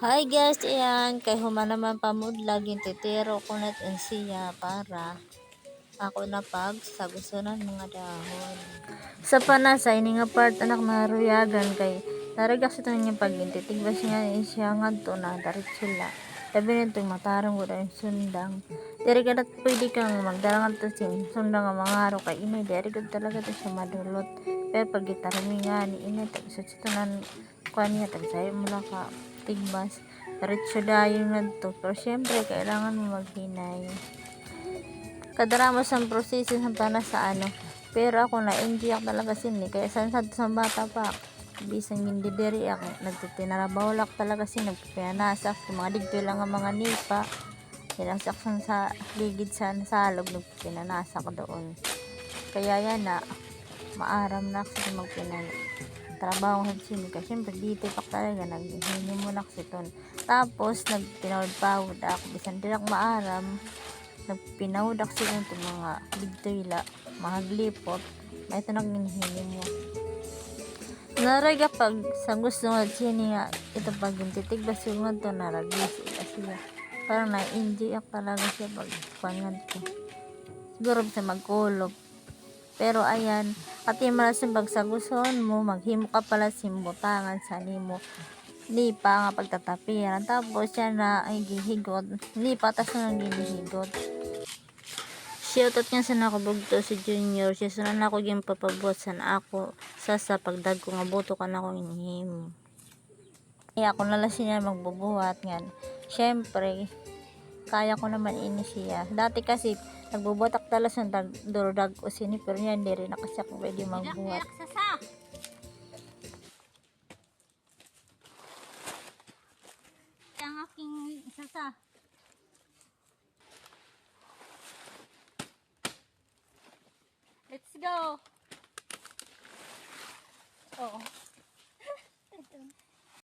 Hi guys, ayan, kay human naman pamudlag yung titiro ko na siya para ako na pag sa gusunan mga dahon. Sa panasay ni nga part anak na ruyagan kay naragas ito niya pagintitig bas nga siya nga to na darit sila. Sabi nito matarong ko dahil sundang. Dari kadat pwede kang magdarangan to sin sundang nga mga araw kay inay. Dari ko talaga to siya madulot. Pero pag gitarami nga ni inay, sa tunan kuha niya, tagsayo mo lang ka tigbas. Diretso dayon nga to. Pero syempre, kailangan mo maghinay. Kadaramos ang proseso sa tanas sa ano. Pero ako na-enjoy ako talaga sini. Kaya sa bata pa. Bisang hindi diri ako. Nagtitinarabawlak talaga sini. Nagpipinasak. Yung mga digto lang ang mga nipa. Pinasak sa ligid sa salog. Nagpipinasak doon. Kaya yan na. Maaram na ako sa trabaho ng sini. Kasi syempre dito pa talaga. Naghihini mo na kasi ton. Tapos nagtinawad-pawad ako. Bisan din ako maaram. Nagpinawad ako sa ito mga bigtoyla. Mga glipot. May ito naghihini mo. Naraga pag sa gusto nga sini nga. Ito pag titig basi mo ito naragis. Kasi parang na-enjoy ako talaga siya pag pangan ko. Siguro sa magkulog. Pero ayan, pati malasin pag sa gusto mo, maghimo ka pala simbutangan sa nimo. Nipa nga pagtatapiran. Tapos yan na ay gihigot. Nipa tas na gihigot. Shoutout nga sa nakabugto si Junior. Siya sana na ako yung papabuhat sana ako sa pagdag ko nga buto ka na ako inihimo. Kaya ako nalang siya magbubuhat nga. Syempre, kaya ko naman ini siya. Dati kasi nagbubutak talas ng durudag o sini pero yan hindi rin kasi ako pwede magbuhat. Ang aking sasa. Let's go. Oh.